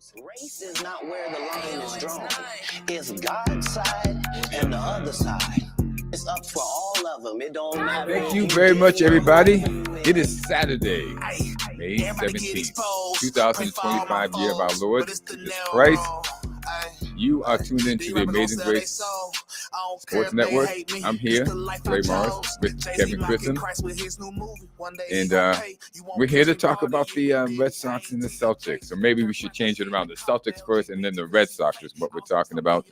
Race is not where the line is drawn. It's God's side and the other side. It's up for all of them. It don't matter. Thank you very much, everybody. It is Saturday, May 17th, 2025, year of our Lord Jesus Christ. You are tuned into the Amazing Grace Sports Network. I'm here, Ray Morris, with Kevin Christen. And we're here to talk about the Red Sox and the Celtics. Or maybe we should change it around. The Celtics first and then the Red Sox is what we're talking about.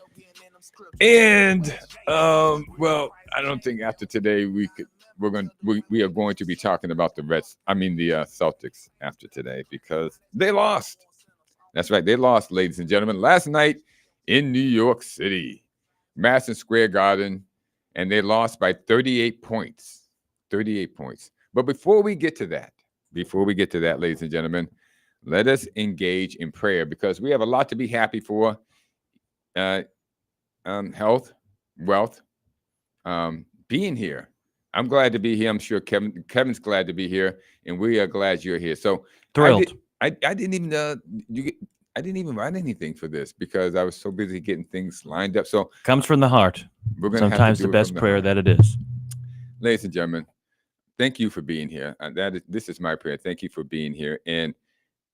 And, well, I don't think after today we are going to be talking about the Celtics after today because they lost. That's right, they lost, ladies and gentlemen, last night in New York City, Madison Square Garden, and they lost by 38 points. 38 points. But before we get to that, ladies and gentlemen, let us engage in prayer because we have a lot to be happy for. Health, wealth, being here. I'm glad to be here. I'm sure Kevin's glad to be here, and we are glad you're here. So thrilled. I didn't even write anything for this because I was so busy getting things lined up. So comes from the heart. Sometimes the best prayer that it is. Ladies and gentlemen, thank you for being here. This is my prayer. Thank you for being here. And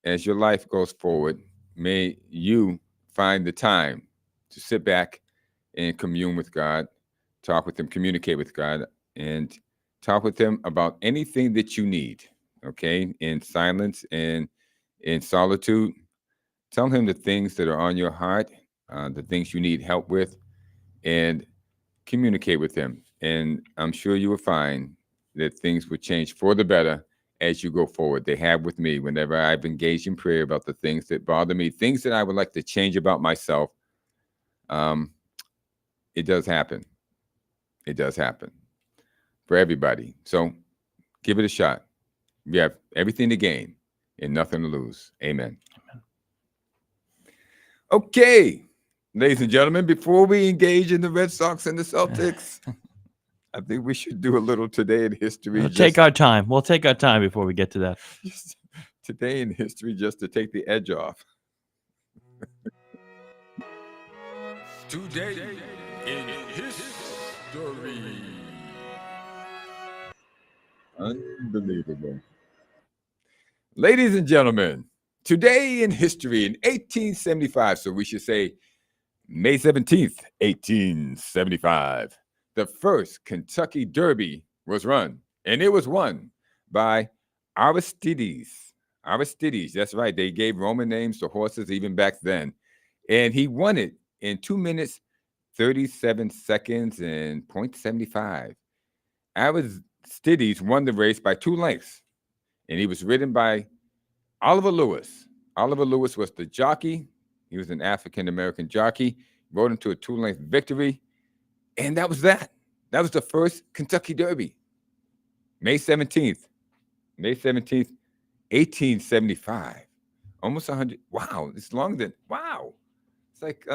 as your life goes forward, may you find the time to sit back and commune with God, talk with Him, communicate with God, and talk with Him about anything that you need, okay, in silence and in solitude. Tell Him the things that are on your heart, the things you need help with, and communicate with Him. And I'm sure you will find that things will change for the better as you go forward. They have with me whenever I've engaged in prayer about the things that bother me, things that I would like to change about myself. It does happen. It does happen for everybody. So give it a shot. We have everything to gain and nothing to lose. Amen. Okay, ladies and gentlemen, before we engage in the Red Sox and the Celtics, I think we should do a little Today in History. We'll take our time. We'll take our time before we get to that. Today in History, just to take the edge off. Today in History. Unbelievable. Ladies and gentlemen, today in history in 1875, so we should say May 17th, 1875, the first Kentucky Derby was run, and it was won by Aristides. Aristides, that's right. They gave Roman names to horses even back then. And he won it in 2 minutes, 37 seconds, and 0.75. Aristides won the race by 2 lengths, and he was ridden by Oliver Lewis. Oliver Lewis was the jockey. He was an African-American jockey. Rode him to a 2-length victory, and that was that. That was the first Kentucky Derby. May 17th, 1875. Almost 100. Wow, it's longer than, wow. It's like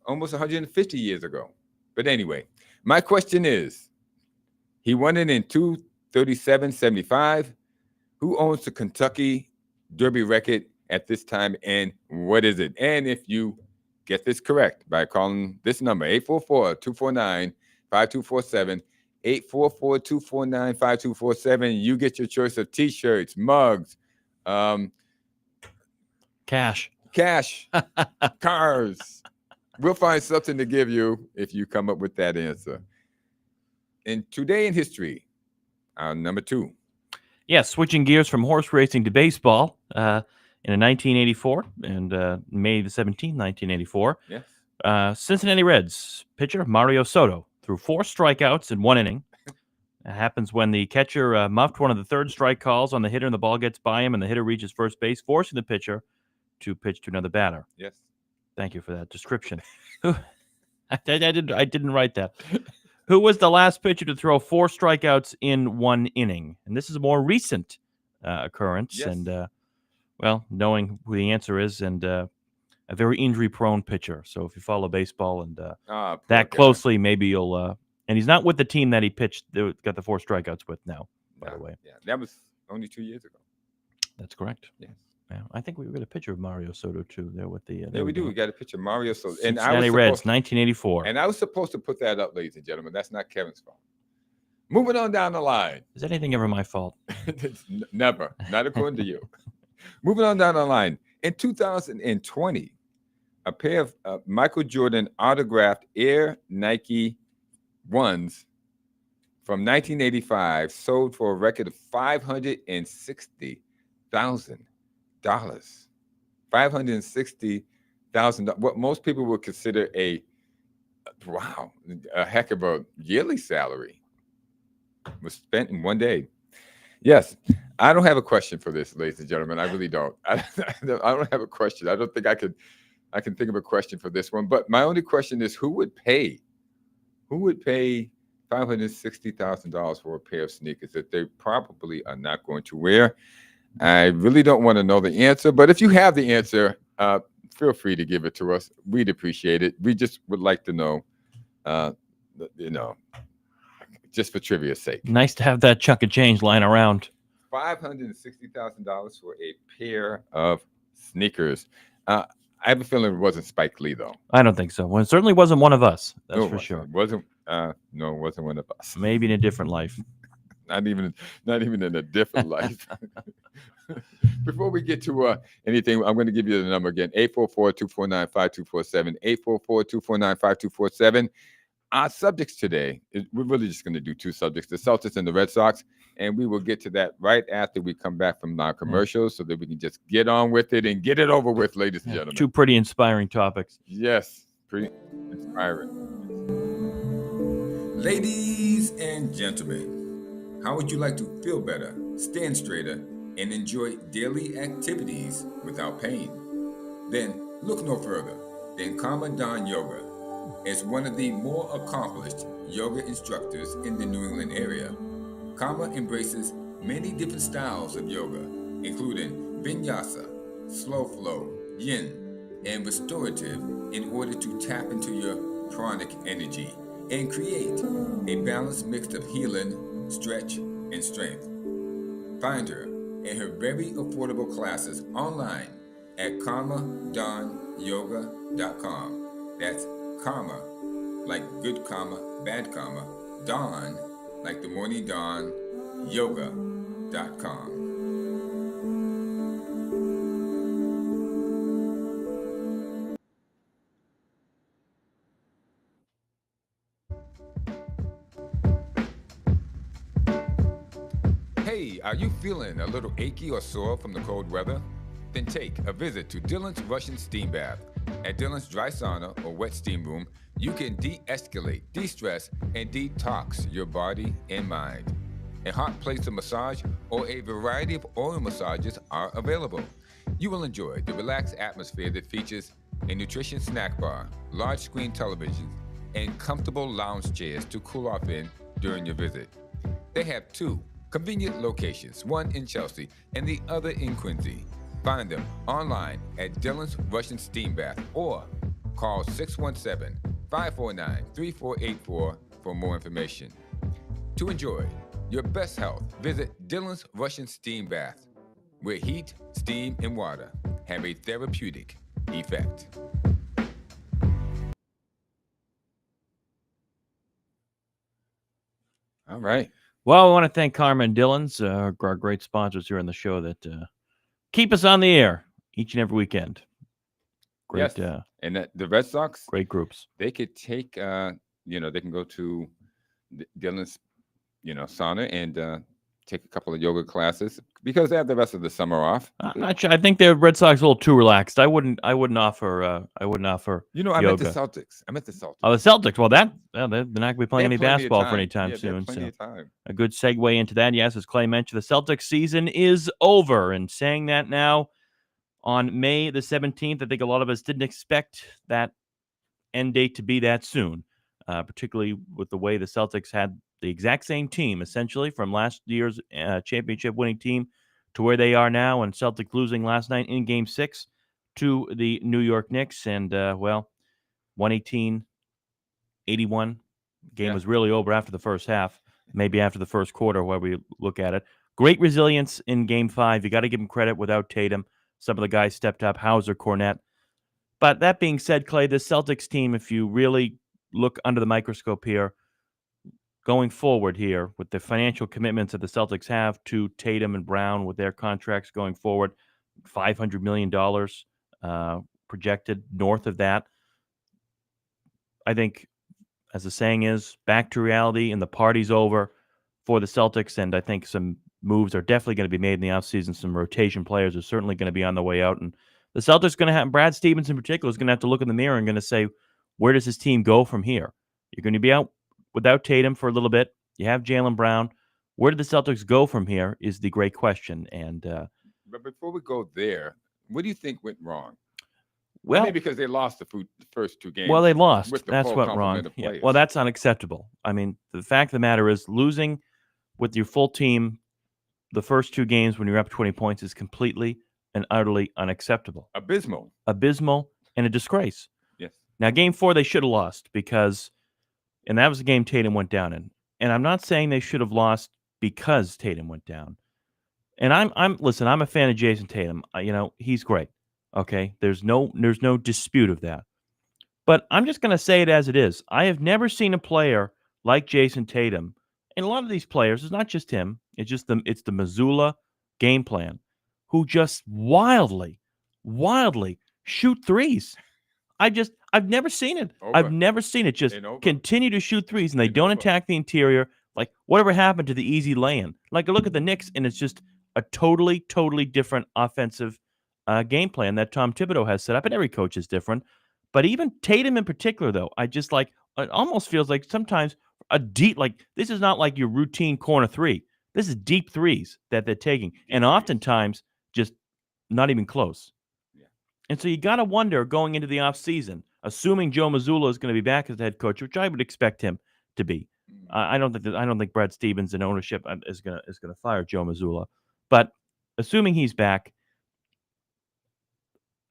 almost 150 years ago. But anyway, my question is, he won it in 2:37.75. Who owns the Kentucky Derby record at this time, and what is it? And if you get this correct by calling this number, 844-249-5247, 844-249-5247, you get your choice of T-shirts, mugs, cash, cars. We'll find something to give you if you come up with that answer. And today in history, number 2. Yes, switching gears from horse racing to baseball in 1984 and May the 17th, 1984. Yes. Cincinnati Reds pitcher Mario Soto threw 4 strikeouts in 1 inning. It happens when the catcher muffed one of the third strike calls on the hitter and the ball gets by him and the hitter reaches first base, forcing the pitcher to pitch to another batter. Yes. Thank you for that description. I didn't write that. Who was the last pitcher to throw 4 strikeouts in 1 inning? And this is a more recent occurrence. Yes. And, well, knowing who the answer is, and a very injury-prone pitcher. So if you follow baseball and that closely, maybe you'll and he's not with the team that he pitched, got the 4 strikeouts with now, by the way. Yeah, that was only 2 years ago. That's correct. Yes. Yeah, I think we got a picture of Mario Soto too there with the. Yeah, we do. We got a picture of Mario Soto. And Cincinnati Reds, 1984. And I was supposed to put that up, ladies and gentlemen. That's not Kevin's fault. Moving on down the line. Is anything ever my fault? Never. Not according to you. Moving on down the line. In 2020, a pair of Michael Jordan autographed Air Nike 1s from 1985 sold for a record of $560,000. $560,000. What most people would consider a heck of a yearly salary was spent in one day. Yes, I don't have a question for this, ladies and gentlemen. I really don't. I don't have a question. I don't think I can think of a question for this one. But my only question is, who would pay $560,000 for a pair of sneakers that they probably are not going to wear? I really don't want to know the answer, but if you have the answer, feel free to give it to us. We'd appreciate it. We just would like to know, just for trivia's sake. Nice to have that chunk of change lying around. $560,000 for a pair of sneakers. I have a feeling it wasn't Spike Lee, though. I don't think so. Well, it certainly wasn't one of us. That's for sure. It wasn't. No, it wasn't one of us. Maybe in a different life. Not even in a different life. Before we get to anything, I'm going to give you the number again: 844-249-5247. 844-249-5247. Our subjects today, we're really just going to do two subjects: the Celtics and the Red Sox, and we will get to that right after we come back from our commercials, so that we can just get on with it and get it over with, ladies and gentlemen. Two pretty inspiring topics. Yes, pretty inspiring. Ladies and gentlemen, how would you like to feel better, stand straighter, and enjoy daily activities without pain? Then look no further than Karma Don Yoga. As one of the more accomplished yoga instructors in the New England area, Karma embraces many different styles of yoga, including vinyasa, slow flow, yin, and restorative, in order to tap into your pranic energy and create a balanced mix of healing, stretch, and strength. Find her and her very affordable classes online at karmadonyoga.com. That's karma, like good karma, bad karma, dawn, like the morning dawn, yoga.com. Hey, are you feeling a little achy or sore from the cold weather? Then take a visit to Dylan's Russian Steam Bath. At Dylan's Dry Sauna or Wet Steam Room, you can de-escalate, de-stress, and detox your body and mind. A hot place of massage or a variety of oil massages are available. You will enjoy the relaxed atmosphere that features a nutritious snack bar, large screen televisions, and comfortable lounge chairs to cool off in during your visit. They have two convenient locations, one in Chelsea and the other in Quincy. Find them online at Dylan's Russian Steam Bath or call 617-549-3484 for more information. To enjoy your best health, visit Dylan's Russian Steam Bath, where heat, steam, and water have a therapeutic effect. All right. Well, I want to thank Karma and Dylan's, our great sponsors here on the show that keep us on the air each and every weekend. Great. Yes. And the Red Sox, great groups. They could take, they can go to Dylan's, sauna and take a couple of yoga classes because they have the rest of the summer off. I think the Red Sox are a little too relaxed. I wouldn't offer. I meant the Celtics. Oh, the Celtics. Well, they're not going to be playing any basketball for any time soon. So a good segue into that. Yes, as Clay mentioned, the Celtics season is over. And saying that now on May the 17th, I think a lot of us didn't expect that end date to be that soon, particularly with the way the Celtics had the exact same team, essentially, from last year's championship winning team to where they are now, and Celtics losing last night in Game 6 to the New York Knicks. And, 118-81. Game was really over after the first half, maybe after the first quarter, where we look at it. Great resilience in Game 5. You got to give him credit without Tatum. Some of the guys stepped up, Hauser, Cornette. But that being said, Clay, this Celtics team, if you really look under the microscope here, going forward here with the financial commitments that the Celtics have to Tatum and Brown with their contracts going forward, $500 million projected, north of that. I think, as the saying is, back to reality and the party's over for the Celtics, and I think some moves are definitely going to be made in the offseason. Some rotation players are certainly going to be on the way out, and the Celtics are going to have, Brad Stevens in particular, is going to have to look in the mirror and going to say, where does this team go from here? You're going to be out without Tatum for a little bit. You have Jaylen Brown. Where do the Celtics go from here is the great question. And but before we go there, what do you think went wrong? Well, maybe because they lost the first two games. Well, they lost. With the that's full what complement wrong. of Yeah. players. Well, that's unacceptable. I mean, the fact of the matter is, losing with your full team the first two games when you're up 20 points is completely and utterly unacceptable. Abysmal, and a disgrace. Yes. Now, game 4 they should have lost because, and that was the game Tatum went down in. And I'm not saying they should have lost because Tatum went down. And listen, I'm a fan of Jason Tatum. He's great. Okay, there's no dispute of that. But I'm just going to say it as it is. I have never seen a player like Jason Tatum, and a lot of these players, it's not just him. It's the Missoula game plan, who just wildly shoot threes. I've never seen it. Over. I've never seen it just continue to shoot threes, and they don't attack the interior. Like, whatever happened to the easy lay-in? Like, look at the Knicks, and it's just a totally different offensive game plan that Tom Thibodeau has set up, and every coach is different. But even Tatum in particular, though, it almost feels like sometimes a deep, like, this is not like your routine corner three. This is deep threes that they're taking, and oftentimes just not even close. Yeah. And so you got to wonder, going into the offseason, assuming Joe Mazzulla is going to be back as the head coach, which I would expect him to be. I don't think Brad Stevens and ownership is going to fire Joe Mazzulla. But assuming he's back,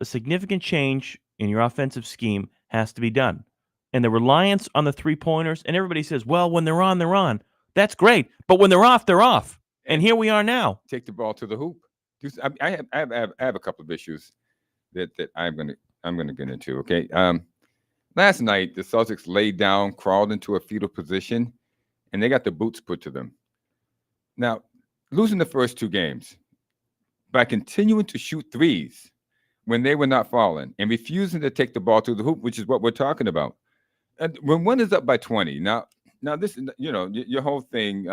a significant change in your offensive scheme has to be done. And the reliance on the three-pointers, and everybody says, well, when they're on, they're on. That's great. But when they're off, they're off. And here we are now. Take the ball to the hoop. I have a couple of issues that I'm gonna get into. Okay. Last night the Celtics laid down, crawled into a fetal position, and they got the boots put to them. Now, losing the first two games by continuing to shoot threes when they were not falling and refusing to take the ball to the hoop, which is what we're talking about. And when one is up by 20, now this, your whole thing,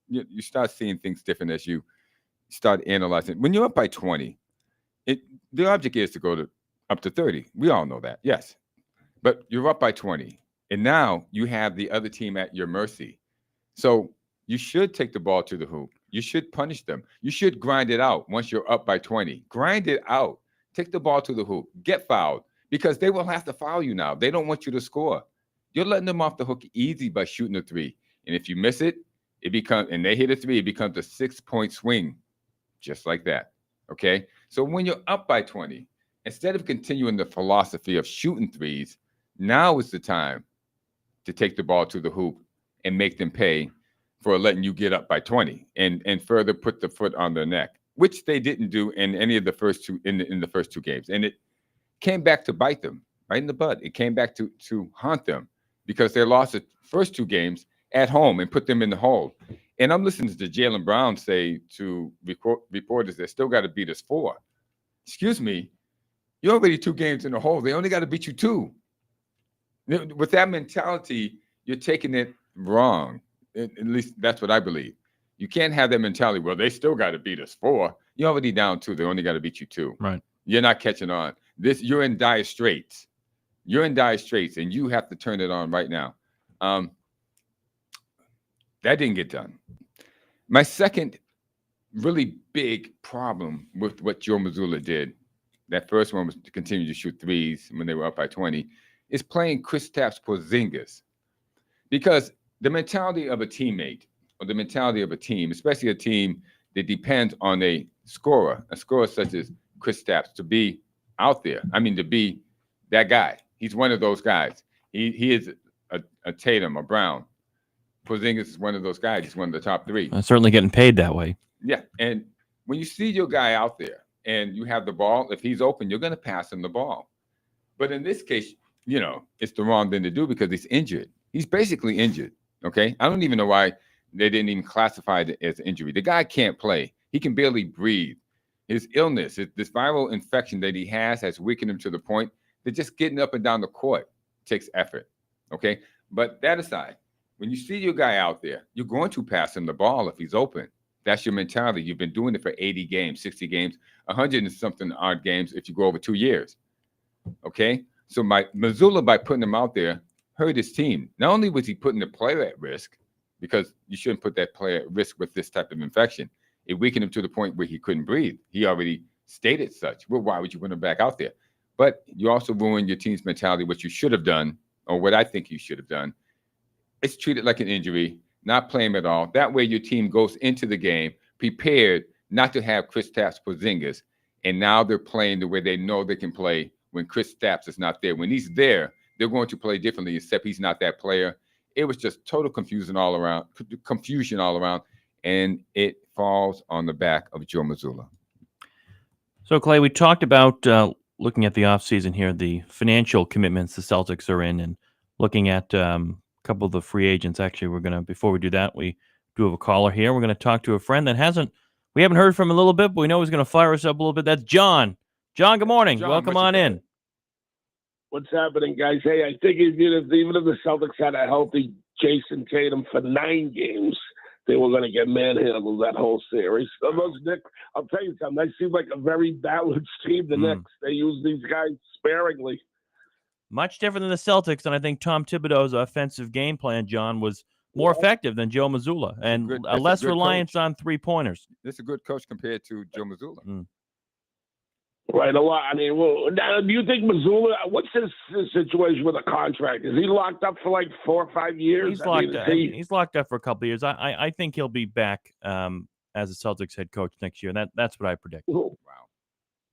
you start seeing things different as you start analyzing. When you're up by 20, the object is to go up to 30. We all know that, yes. But you're up by 20, and now you have the other team at your mercy. So you should take the ball to the hoop. You should punish them. You should grind it out once you're up by 20. Grind it out. Take the ball to the hoop. Get fouled, because they will have to foul you now. They don't want you to score. You're letting them off the hook easy by shooting a three. And if you miss it, and they hit a three, it becomes a 6-point swing, just like that. Okay? So when you're up by 20, instead of continuing the philosophy of shooting threes, now is the time to take the ball to the hoop and make them pay for letting you get up by 20 and further put the foot on their neck, which they didn't do in any of the first two in the first two games. And it came back to bite them right in the butt. It came back to haunt them because they lost the first two games at home and put them in the hole. And I'm listening to Jaylen Brown say to reporters, they still got to beat us 4. Excuse me, you're already 2 games in the hole. They only got to beat you 2. With that mentality, you're taking it wrong. At least that's what I believe. You can't have that mentality, well, they still got to beat us 4. You're already down 2. They only got to beat you 2. Right. You're not catching on. You're in dire straits. You're in dire straits, and you have to turn it on right now. That didn't get done. My second really big problem with what Joe Mazzulla did, that first one was to continue to shoot threes when they were up by 20, is playing Kristaps Porzingis. Because the mentality of a teammate, or the mentality of a team, especially a team that depends on a scorer such as Kristaps, to be out there. I mean, to be that guy. He's one of those guys. He is a Tatum, a Brown. Porzingis is one of those guys. He's one of the top 3. Certainly getting paid that way. Yeah, and when you see your guy out there, and you have the ball. If he's open, you're going to pass him the ball. But in this case, it's the wrong thing to do because he's injured. He's basically injured. Okay. I don't even know why they didn't even classify it as injury. The guy can't play. He can barely breathe. His illness, this viral infection that he has weakened him to the point that just getting up and down the court takes effort. Okay. But that aside, when you see your guy out there, you're going to pass him the ball if he's open. That's your mentality. You've been doing it for 80 games, 60 games, 100 and something odd games if you go over 2 years. Okay? So Mazzulla, by putting him out there, hurt his team. Not only was he putting the player at risk, because you shouldn't put that player at risk with this type of infection, it weakened him to the point where he couldn't breathe. He already stated such. Well, why would you put him back out there? But you also ruined your team's mentality. What you should have done, or what I think you should have done, is treat it like an injury, not play him at all. That way your team goes into the game prepared not to have Kristaps Porzingis, and now they're playing the way they know they can play when Kristaps is not there. When he's there, they're going to play differently, except he's not that player. It was just total confusion all around, and it falls on the back of Joe Mazzulla. So, Clay, we talked about looking at the offseason here, the financial commitments the Celtics are in, and looking at couple of the free agents. Actually, before we do that, we do have a caller here. We're going to talk to a friend that we haven't heard from in a little bit, but we know he's going to fire us up a little bit. That's John. John, good morning. John, welcome on in. What's happening, guys? Hey, I think even if the Celtics had a healthy Jason Tatum for 9 games, they were going to get manhandled that whole series. So those Knicks, I'll tell you something, they seem like a very balanced team, the Knicks. They use these guys sparingly. Much different than the Celtics, and I think Tom Thibodeau's offensive game plan, John, was more effective than Joe Mazzulla, and less reliance on three-pointers. This is a good coach compared to Joe Mazzulla. Right, a lot. I mean, now, do you think Mazzulla, what's his situation with a contract? Is he locked up for like 4 or 5 years? He's locked up. He's locked up for a couple of years. I think he'll be back as a Celtics head coach next year. That's what I predict. Wow.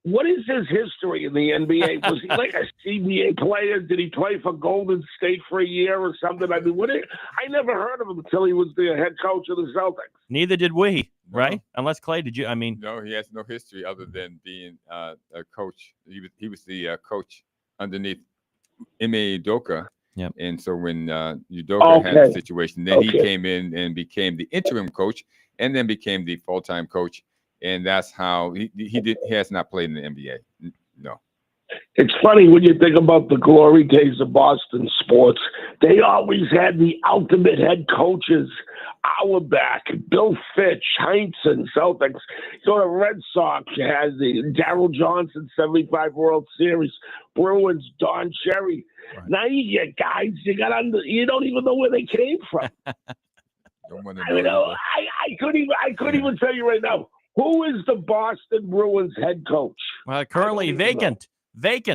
What is his history in the NBA? Was he like a CBA player? Did he play for Golden State for a year or something? I mean, I never heard of him until he was the head coach of the Celtics. Neither did we, right? Unless Clay, did you? I mean, no, he has no history other than being a coach. He was the coach underneath Ime Udoka. Yep. And so when Udoka had the situation, then he came in and became the interim coach, and then became the full-time coach. And that's how he has not played in the NBA. No. It's funny when you think about the glory days of Boston sports. They always had the ultimate head coaches. Auerbach, Bill Fitch, Heinsohn, Celtics. So the Red Sox, you had the Darryl Johnson 75 World Series, Bruins, Don Cherry. Right. Now you get guys you don't even know where they came from. I couldn't even tell you right now. Who is the Boston Bruins head coach? Well, currently vacant right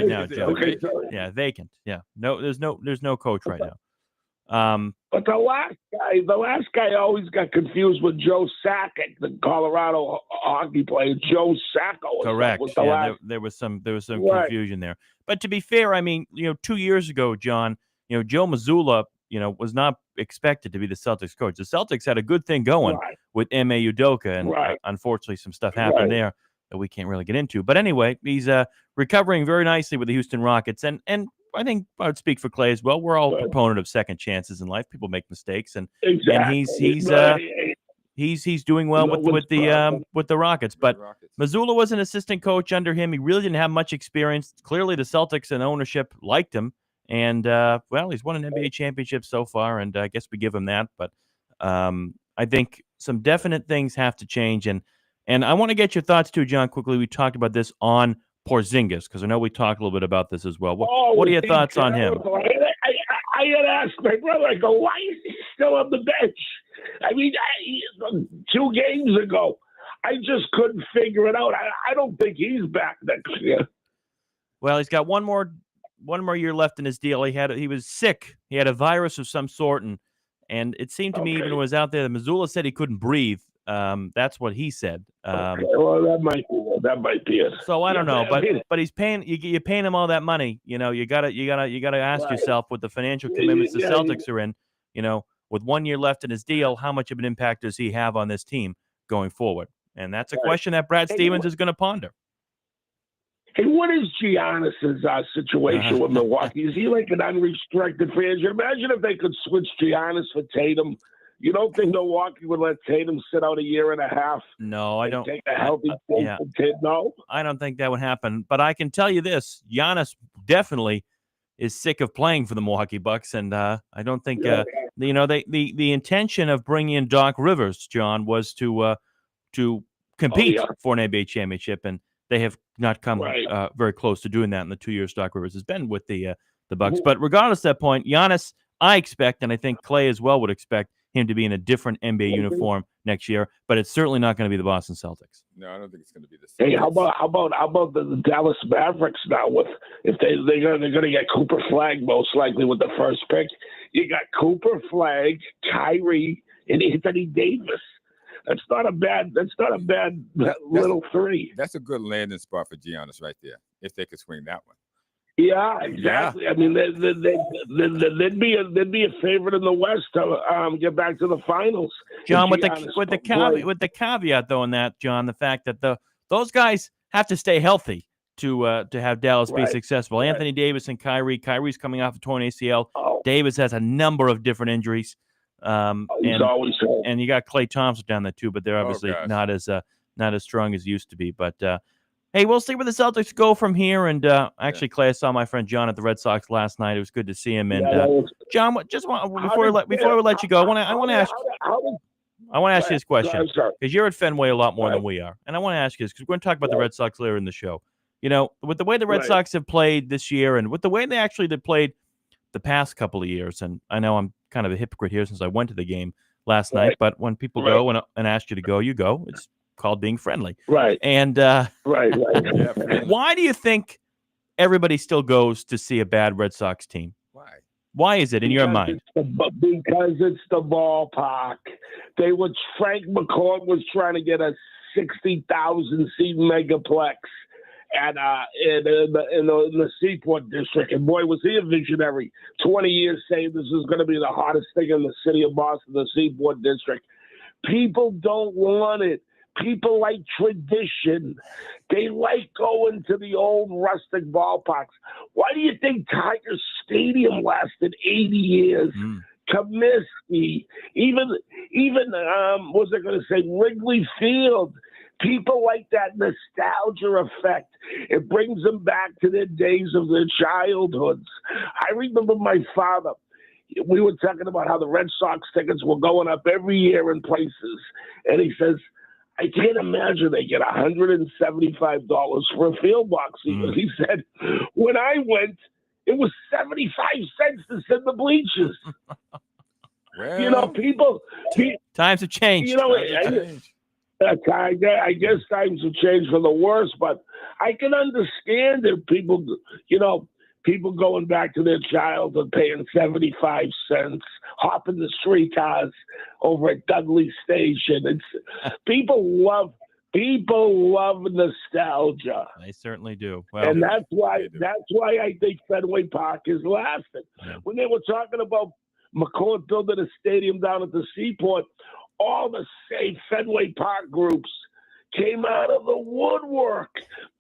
now, Joe. Okay, yeah, vacant. Yeah, no, there's no coach right now. But the last guy always got confused with Joe Sakic, the Colorado hockey player. Joe Sacco. Correct. There was some confusion there. But to be fair, I mean, 2 years ago, John, Joe Mazzulla, was not expected to be the Celtics coach. The Celtics had a good thing going with Ime Udoka, and unfortunately some stuff happened there that we can't really get into. But anyway, he's recovering very nicely with the Houston Rockets. And I think I would speak for Clay as well. We're all proponent of second chances in life. People make mistakes, and he's doing well with the Rockets. But Mazzulla was an assistant coach under him. He really didn't have much experience. Clearly the Celtics and ownership liked him. And, he's won an NBA championship so far, and I guess we give him that. But I think some definite things have to change. And I want to get your thoughts, too, John, quickly. We talked about this on Porzingis, because I know we talked a little bit about this as well. What are your thoughts on him? I had asked my brother, I go, why is he still on the bench? I mean, 2 games ago, I just couldn't figure it out. I don't think he's back next year. Well, he's got one more year left in his deal. He was sick. He had a virus of some sort, and it seemed to me even when he was out there, Mazzulla said he couldn't breathe. That's what he said. Well, that might be it. So I don't know, but he's paying. You're paying him all that money. You gotta ask yourself what the financial commitments the Celtics are in. With 1 year left in his deal, how much of an impact does he have on this team going forward? And that's a question that Brad Stevens is going to ponder. Hey, what is Giannis's situation with Milwaukee? Is he like an unrestricted free agent? Imagine if they could switch Giannis for Tatum. You don't think Milwaukee would let Tatum sit out a year and a half? No, I don't. Take a healthy No, I don't think that would happen. But I can tell you this: Giannis definitely is sick of playing for the Milwaukee Bucks, and I don't think the intention of bringing in Doc Rivers, John, was to compete for an NBA championship, and they have not come very close to doing that in the 2 years Doc Rivers has been with the Bucks. But regardless of that point, Giannis, I expect, and I think Clay as well would expect him to be in a different NBA uniform next year, but it's certainly not going to be the Boston Celtics. No, I don't think it's going to be the Celtics. Hey, how about the Dallas Mavericks now? If they're going to get Cooper Flag most likely with the first pick. You got Cooper Flag, Kyrie, and Anthony Davis. That's not a bad little three. That's a good landing spot for Giannis right there, if they could swing that one. Yeah, exactly. Yeah. I mean, they'd be a favorite in the West to get back to the finals. John, with the caveat though in that, John, the fact that those guys have to stay healthy to have Dallas be successful. Anthony Davis and Kyrie's coming off a torn ACL. Davis has a number of different injuries. And you got Klay Thompson down there too, but they're obviously not as strong as used to be. But hey, we'll see where the Celtics go from here. And actually, Clay, I saw my friend John at the Red Sox last night. It was good to see him. And John, before we let you go, I want to ask you this question because you're at Fenway a lot more than we are, and I want to ask you this because we're going to talk about the Red Sox later in the show. You know, with the way the Red Sox have played this year, and with the way they played the past couple of years, and I know I'm kind of a hypocrite here since I went to the game last night, but when people go and ask you to go, you go. It's called being friendly. Right. And why do you think everybody still goes to see a bad Red Sox team? Why is it in your mind? Because it's the ballpark. Frank McCourt was trying to get a 60,000 seat megaplex in the Seaport District. And boy, was he a visionary. 20 years saying this is going to be the hottest thing in the city of Boston, the Seaport District. People don't want it. People like tradition. They like going to the old rustic ballparks. Why do you think Tiger Stadium lasted 80 years? Comiskey, even what's I going to say, Wrigley Field. People like that nostalgia effect. It brings them back to their days of their childhoods. I remember my father. We were talking about how the Red Sox tickets were going up every year in places. And he says, I can't imagine they get $175 for a field box. He said, when I went, it was 75 cents to sit in the bleachers. Well, people. Times have changed. I guess times have changed for the worse, but I can understand if people, people going back to their childhood, paying 75 cents, hopping the streetcars over at Dudley Station. People love nostalgia. They certainly do. Well, and that's why I think Fenway Park is lasting. Yeah. When they were talking about McCourt building a stadium down at the Seaport, all the Save Fenway Park groups came out of the woodwork.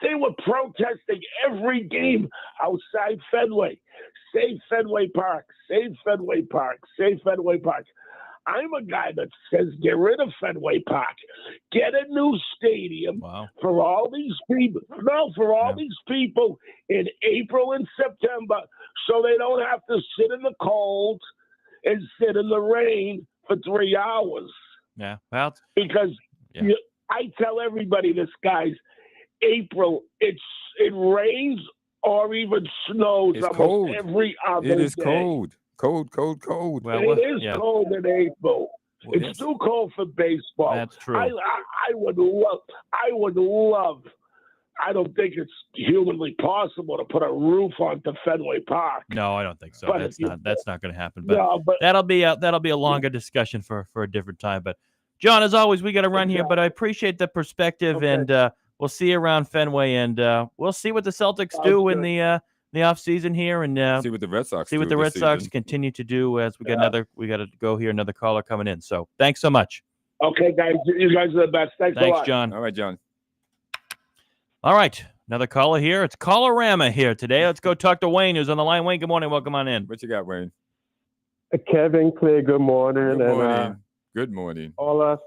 They were protesting every game outside Fenway. Save Fenway Park, save Fenway Park, save Fenway Park. I'm a guy that says get rid of Fenway Park. Get a new stadium for all these people. No, for all these people in April and September so they don't have to sit in the cold and sit in the rain for 3 hours. Yeah, well, because I tell everybody this, guys, April, it rains or even snows almost every other day. It is cold. Cold. Well, it is cold in April. It's too cold for baseball. That's true. I would love. I don't think it's humanly possible to put a roof onto Fenway Park. No, I don't think so. But that's not going to happen. But that'll be a longer discussion for a different time. But John, as always, we got to run here. But I appreciate the perspective, and we'll see you around Fenway, and we'll see what the Celtics do in the off season here, and see what the Red Sox continue to do. As we got to go here, another caller coming in. So thanks so much. Okay, guys, you guys are the best. Thanks a Thanks, lot. John. All right, John. All right, another caller here. It's Calorama here today. Let's go talk to Wayne, who's on the line. Wayne, good morning. Welcome on in. What you got, Wayne? Kevin, Clay, good morning. Good morning. And Good morning. all our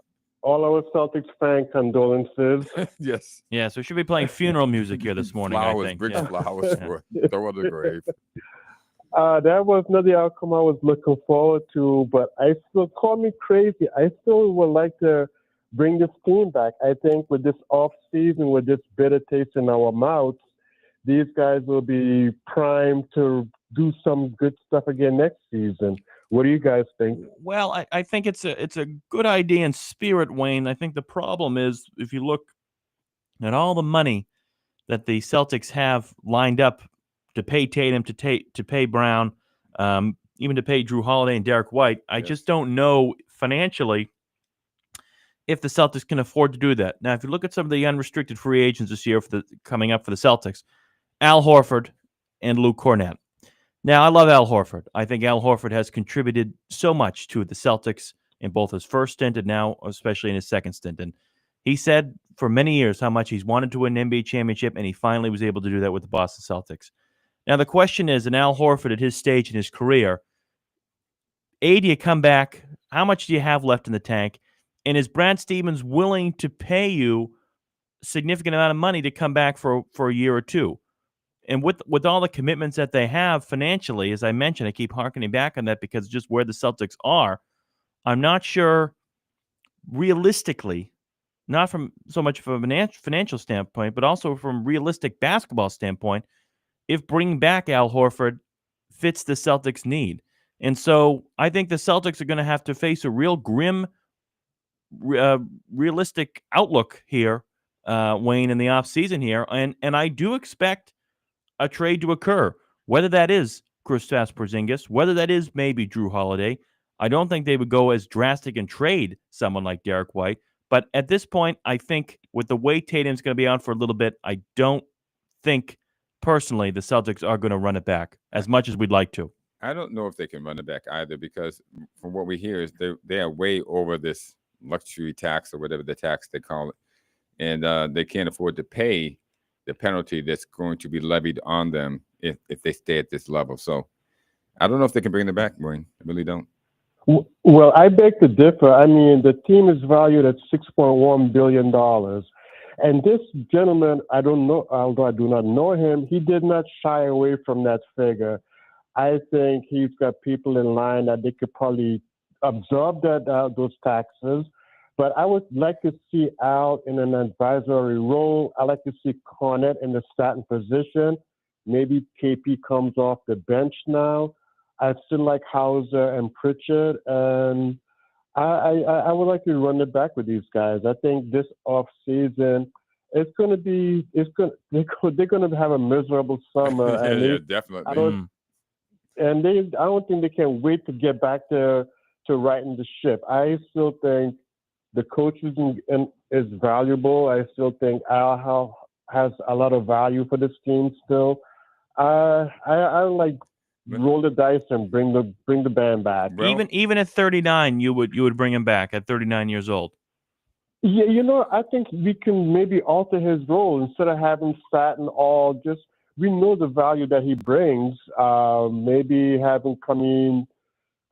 Celtics fan condolences. Yes. Yeah, so we should be playing funeral music here this morning, Flowers, I think. big Yeah. flowers Yeah. for throw on the grave. That was not the outcome I was looking forward to, but I still call me crazy. I still would like to bring this team back. I think with this off season, with this bitter taste in our mouths, these guys will be primed to do some good stuff again next season. What do you guys think? Well, I think it's a good idea in spirit, Wayne. I think the problem is if you look at all the money that the Celtics have lined up to pay Tatum, to pay Brown, even to pay Drew Holiday and Derek White, I just don't know financially if the Celtics can afford to do that. Now, if you look at some of the unrestricted free agents this year coming up for the Celtics, Al Horford and Luke Cornett. Now, I love Al Horford. I think Al Horford has contributed so much to the Celtics in both his first stint and now especially in his second stint. And he said for many years how much he's wanted to win an NBA championship, and he finally was able to do that with the Boston Celtics. Now, the question is, in Al Horford at his stage in his career, do you come back? How much do you have left in the tank? And is Brad Stevens willing to pay you a significant amount of money to come back for a year or two? And with all the commitments that they have financially, as I mentioned, I keep harkening back on that because just where the Celtics are, I'm not sure realistically, not from so much from a financial standpoint, but also from realistic basketball standpoint, if bringing back Al Horford fits the Celtics' need. And so I think the Celtics are going to have to face a real grim, realistic outlook here, Wayne, in the offseason here. And I do expect a trade to occur, whether that is Kristaps Porzingis, whether that is maybe Drew Holiday. I don't think they would go as drastic and trade someone like Derek White. But at this point, I think with the way Tatum's going to be out for a little bit, I don't think personally the Celtics are going to run it back as much as we'd like to. I don't know if they can run it back either because from what we hear is they are way over this luxury tax or whatever the tax they call it. And they can't afford to pay the penalty that's going to be levied on them if they stay at this level. So I don't know if they can bring them back, Wayne. I really don't. Well, I beg to differ. I mean, the team is valued at $6.1 billion. And this gentleman, I don't know, although I do not know him, he did not shy away from that figure. I think he's got people in line that they could probably absorb those taxes. But I would like to see Al in an advisory role. I like to see Cornette in the starting position. Maybe KP comes off the bench now. I still like Hauser and Pritchard, and I would like to run it back with these guys. I think this off season they're going to have a miserable summer. yeah, definitely. I don't think they can wait to get back to righting the ship. I still think the coaches is valuable. I still think Al has a lot of value for this team still. I like roll the dice and bring the band back. Well, Even at 39, you would bring him back at 39 years old. Yeah, I think we can maybe alter his role instead of having Staten all. Just we know the value that he brings. Maybe have him come in.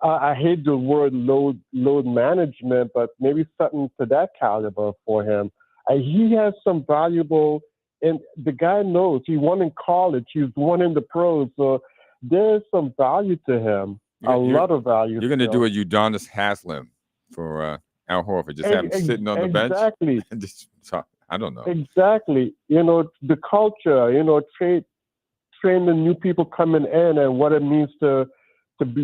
I hate the word load management, but maybe something to that caliber for him. He has some valuable, and the guy knows he won in college. He's won in the pros, so there's some value to him. A lot of value. You're going to do a Udonis Haslem for Al Horford. Just have him sitting on the bench. Exactly. I don't know. Exactly. The culture. Train the new people coming in and what it means to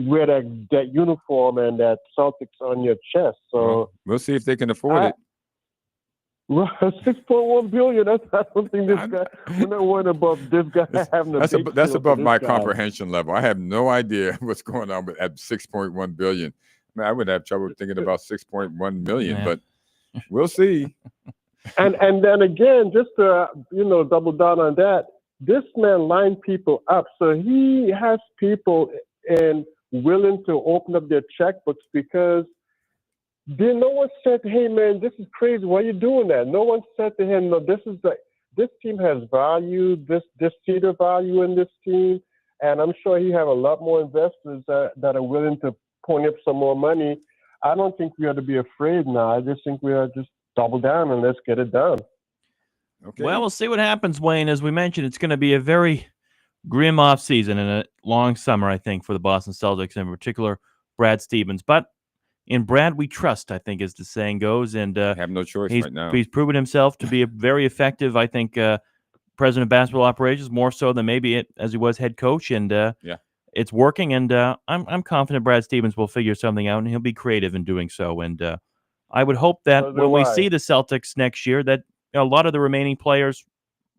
wear that uniform and that Celtics on your chest. So we'll see if they can afford it. Well, $6.1 billion. I don't think this guy. We're not worried about this guy having a. That's above my comprehension level. I have no idea what's going on at $6.1 billion. I mean, I would have trouble thinking about $6.1 million, but we'll see. And then again, just to double down on that, this man lined people up, so he has people and willing to open up their checkbooks because Then no one said, "Hey man, this is crazy. Why are you doing that?" No one said to him, "No, this team has value. This see the value in this team." And I'm sure he have a lot more investors that are willing to pony up some more money. I don't think we ought to be afraid now. I just think we ought to just double down and let's get it done. Okay. Well, we'll see what happens, Wayne. As we mentioned, it's going to be a very grim offseason and a long summer, I think, for the Boston Celtics, in particular, Brad Stevens. But in Brad, we trust, I think, as the saying goes. And have no choice right now. He's proven himself to be a very effective, I think, president of basketball operations, more so than maybe as he was head coach. And it's working. And I'm confident Brad Stevens will figure something out, and he'll be creative in doing so. And I would hope that when we see the Celtics next year, that a lot of the remaining players,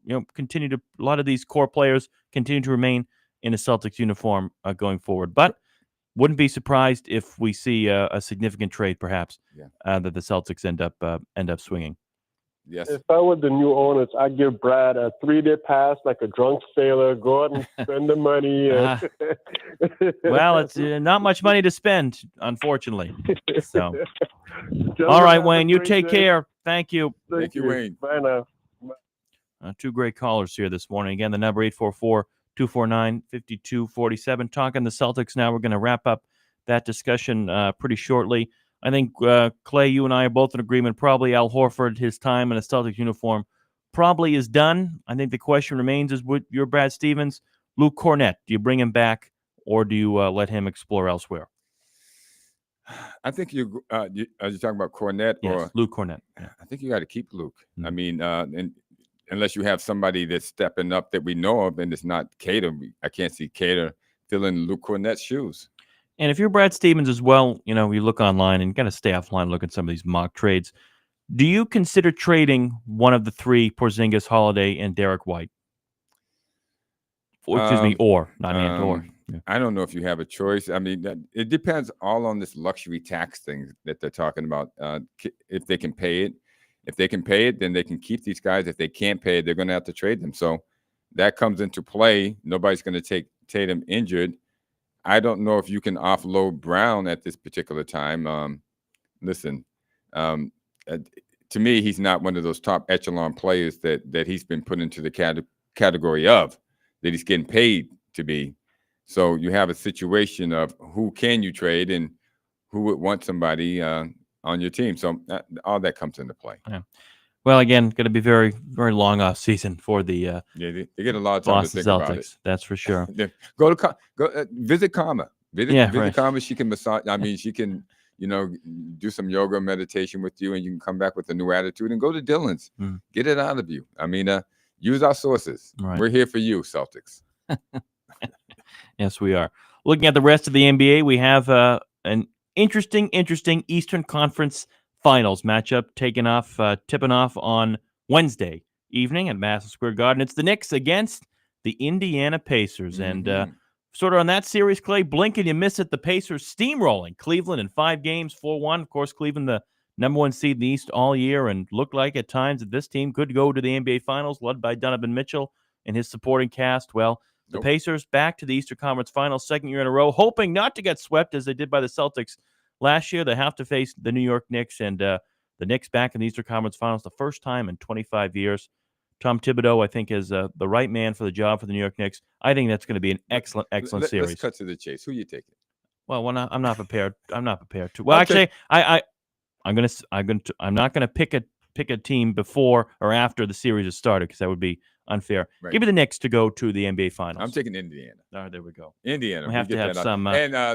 a lot of these core players continue to remain in a Celtics uniform going forward. But wouldn't be surprised if we see a significant trade, perhaps, that the Celtics end up swinging. Yes. If I were the new owners, I'd give Brad a 3-day pass like a drunk sailor. Go out and spend the money. Well, it's not much money to spend, unfortunately. So, all right, Wayne, you take care. Thank you. Thank you, Wayne. Bye now. Two great callers here this morning. Again, the number 844-249-5247. Talking the Celtics now. We're going to wrap up that discussion pretty shortly. I think, Clay, you and I are both in agreement. Probably Al Horford, his time in a Celtics uniform, probably is done. I think the question remains is, with your Brad Stevens, Luke Cornett, do you bring him back or do you let him explore elsewhere? I think are you talking about Cornett? Yes, or Luke Cornett. Yeah. I think you got to keep Luke. Mm-hmm. I mean, unless you have somebody that's stepping up that we know of, and it's not Cater. I can't see Cater filling Luke Cornett's shoes. And if you're Brad Stevens as well, you look online and got to stay offline, look at some of these mock trades. Do you consider trading one of the three, Porzingis, Holiday, and Derek White? Or, excuse me, or. Yeah. I don't know if you have a choice. I mean, it depends all on this luxury tax thing that they're talking about. If they can pay it. If they can pay it, then they can keep these guys. If they can't pay it, they're going to have to trade them. So that comes into play. Nobody's going to take Tatum injured. I don't know if you can offload Brown at this particular time. Listen, to me, he's not one of those top echelon players that he's been put into the category of, that he's getting paid to be. So you have a situation of who can you trade and who would want somebody on your team. So all that comes into play. Yeah. Well, again, going to be very, very long off season for the they get a lot of time Boston to think Celtics. about it. That's for sure. Go visit Karma. Visit Karma. She can massage. I mean, she can do some yoga meditation with you, and you can come back with a new attitude. And go to Dylan's. Get it out of you. I mean, use our sources. Right. We're here for you, Celtics. Yes, we are. Looking at the rest of the NBA, we have an interesting Eastern Conference Finals matchup tipping off on Wednesday evening at Madison Square Garden. It's the Knicks against the Indiana Pacers. Mm-hmm. And sort of on that series, Clay, blink and you miss it. The Pacers steamrolling Cleveland in 5 games, 4-1. Of course, Cleveland, the number 1 seed in the East all year, and looked like at times that this team could go to the NBA Finals, led by Donovan Mitchell and his supporting cast. Well, the Pacers back to the Eastern Conference Finals, 2nd year in a row, hoping not to get swept as they did by the Celtics last year. They have to face the New York Knicks, and the Knicks back in the Eastern Conference Finals the first time in 25 years. Tom Thibodeau, I think, is the right man for the job for the New York Knicks. I think that's going to be an excellent series. Let's cut to the chase. Who you taking? Well, I'm not prepared. I'm not prepared to. Well, Okay. Actually, I'm not gonna pick a team before or after the series has started because that would be unfair. Right. Give me the Knicks to go to the NBA Finals. I'm taking Indiana. All right, there we go. Indiana. We have to have some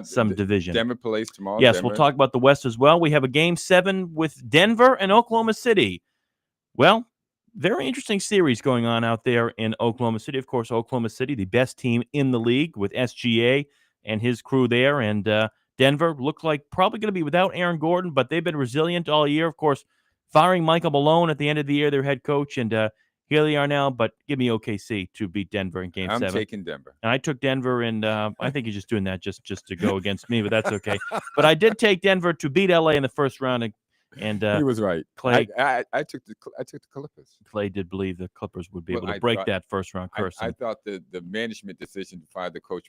some division. Denver plays tomorrow. Yes, Denver. we'll talk about the West as well. We have a Game 7 with Denver and Oklahoma City. Well, very interesting series going on out there in Oklahoma City. Of course, Oklahoma City, the best team in the league with SGA and his crew there. And Denver looked like probably going to be without Aaron Gordon, but they've been resilient all year. Of course, firing Michael Malone at the end of the year, their head coach, and here they are now. But give me OKC to beat Denver in Game 7. I'm taking Denver. And I took Denver, and I think you're just doing that just to go against me, but that's okay. But I did take Denver to beat LA in the first round, and he was right. Clay, I took the Clippers. Clay did believe the Clippers would be able to break that first round curse. I thought the management decision to fire the coach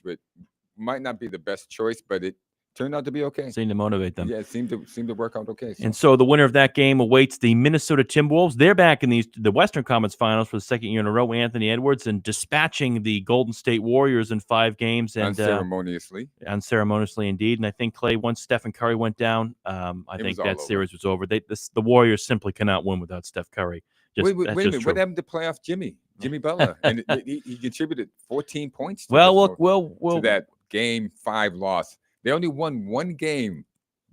might not be the best choice, but it turned out to be okay. Seemed to motivate them. Yeah, it seemed to work out okay. And so the winner of that game awaits the Minnesota Timberwolves. They're back in the Western Conference Finals for the second year in a row. Anthony Edwards and dispatching the Golden State Warriors in 5 games. And unceremoniously. Unceremoniously, indeed. And I think, Clay, once Stephen Curry went down, I think that series was over. The Warriors simply cannot win without Steph Curry. Wait a minute. What happened to playoff Jimmy Butler? And he contributed 14 points to that Game 5 loss. They only won one game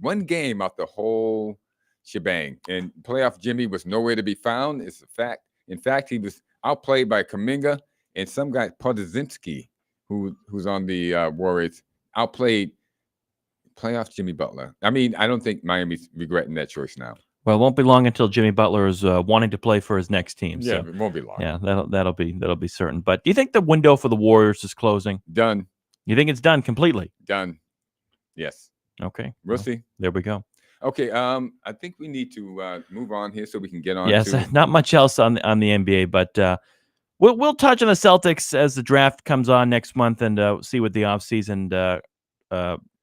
out the whole shebang. And playoff Jimmy was nowhere to be found. It's a fact. In fact, he was outplayed by Kuminga and some guy, Podzinski, who's on the Warriors, outplayed playoff Jimmy Butler. I mean, I don't think Miami's regretting that choice now. Well, it won't be long until Jimmy Butler is wanting to play for his next team. Yeah, so, it won't be long. Yeah, that'll be certain. But do you think the window for the Warriors is closing? Done. You think it's done completely? Done. Yes. Okay. We'll see. There we go. Okay. I think we need to move on here so we can get on. Yes, not much else on the NBA, but we'll touch on the Celtics as the draft comes on next month and see what the offseason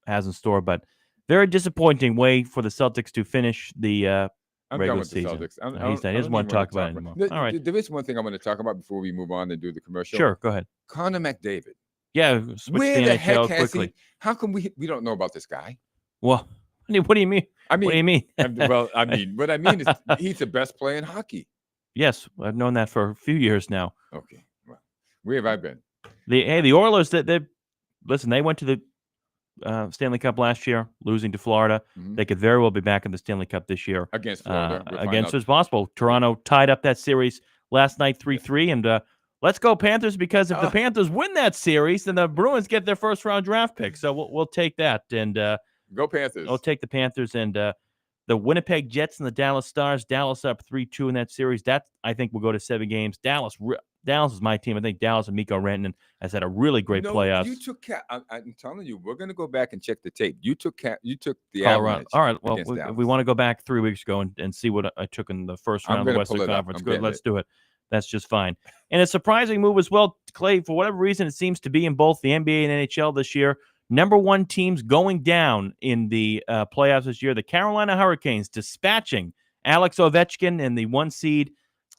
has in store. But very disappointing way for the Celtics to finish the regular season. The Celtics. He doesn't want to talk about it anymore. All right. There is one thing I want to talk about before we move on and do the commercial. Sure, go ahead. Connor McDavid. Yeah, where the heck NHL has quickly. he? How come we don't know about this guy? Well, what do you mean? What do you mean? What I mean is he's the best player in hockey. Yes, I've known that for a few years now. Okay, well, where have I been? The Oilers they went to the Stanley Cup last year, losing to Florida. Mm-hmm. They could very well be back in the Stanley Cup this year against Florida. Against as possible. Toronto tied up that series last night 3-3, and let's go Panthers, because if the Panthers win that series, then the Bruins get their first round draft pick. So we'll take that, and go Panthers. I'll take the Panthers. And the Winnipeg Jets and the Dallas Stars. Dallas up 3-2 in that series. That I think will go to 7 games. Dallas is my team. I think Dallas and Mikko Rantanen has had a really great playoffs. You took I'm telling you, we're going to go back and check the tape. You took the Colorado. Avalanche. All right. Well, we want to go back 3 weeks ago and see what I took in the first round of the Western Conference. Good, let's do it. That's just fine. And a surprising move as well, Clay, for whatever reason, it seems to be in both the NBA and NHL this year. Number 1 teams going down in the playoffs this year. The Carolina Hurricanes dispatching Alex Ovechkin and the 1 seed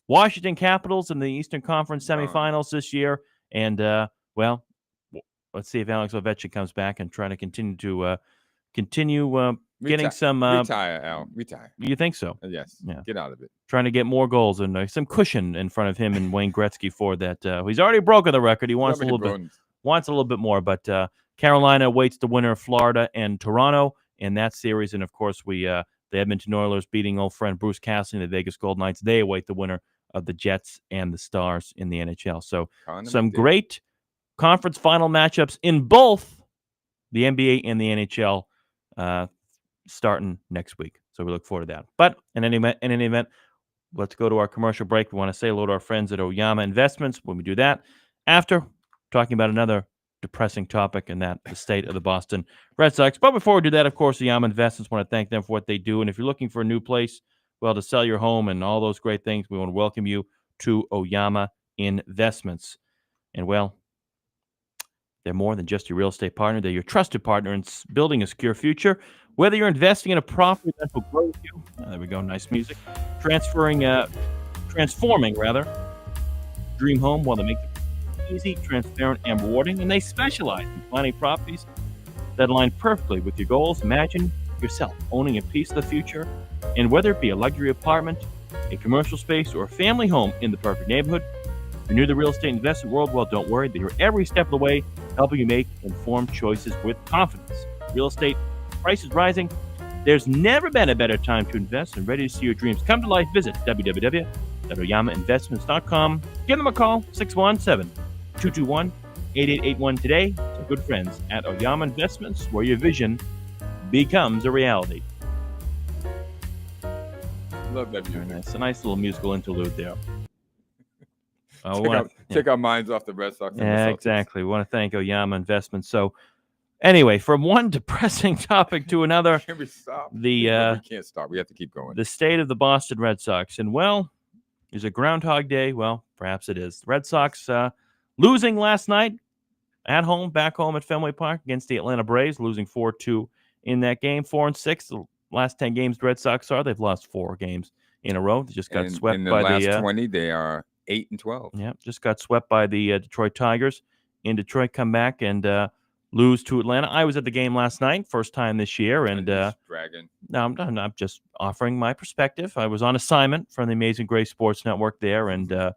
Washington Capitals in the Eastern Conference semifinals this year. And, well, let's see if Alex Ovechkin comes back and try to continue getting some... retire, Al. Retire. You think so? Yes. Yeah. Get out of it. Trying to get more goals and some cushion in front of him and Wayne Gretzky for that. He's already broken the record. He wants a little bit more. But Carolina awaits the winner of Florida and Toronto in that series. And, of course, the Edmonton Oilers beating old friend Bruce Cassidy and the Vegas Golden Knights. They await the winner of the Jets and the Stars in the NHL. So some great conference final matchups in both the NBA and the NHL starting next week. So we look forward to that. But in any event, let's go to our commercial break. We want to say hello to our friends at Oyama Investments. When we do that, after talking about another depressing topic, and that the state of the Boston Red Sox. But before we do that, of course, Oyama Investments, want to thank them for what they do. And if you're looking for a new place, well, to sell your home and all those great things, we want to welcome you to Oyama Investments. And, well, they're more than just your real estate partner. They're your trusted partner in building a secure future. Whether you're investing in a property that will grow with you, there we go, nice music, transforming, dream home, well, they make it easy, transparent, and rewarding, and they specialize in planning properties that align perfectly with your goals. Imagine yourself owning a piece of the future, and whether it be a luxury apartment, a commercial space, or a family home in the perfect neighborhood, if you're new to the real estate investment world, well, don't worry. They're here every step of the way, helping you make informed choices with confidence. Real estate prices rising. There's never been a better time to invest and ready to see your dreams come to life. Visit www.oyamainvestments.com. Give them a call, 617-221-8881 today. To good friends at Oyama Investments, where your vision becomes a reality. Love that music. It's a nice little musical interlude there. Take our minds off the Red Sox. Yeah, exactly. We want to thank Oyama Investments. So, anyway, from one depressing topic to another, Can we stop? We can't stop. We have to keep going. The state of the Boston Red Sox. And, well, is it Groundhog Day? Well, perhaps it is. The Red Sox losing last night at home, back home at Fenway Park against the Atlanta Braves, losing 4-2 in that game. 4-6. The last 10 games the Red Sox are. They've lost 4 games in a row. They just got swept in the by last the 20. They are 8-12. Yeah, just got swept by the Detroit Tigers. In Detroit, come back and lose to Atlanta. I was at the game last night, first time this year, and dragging. no, I'm just offering my perspective. I was on assignment from the Amazing Grace Sports Network there, and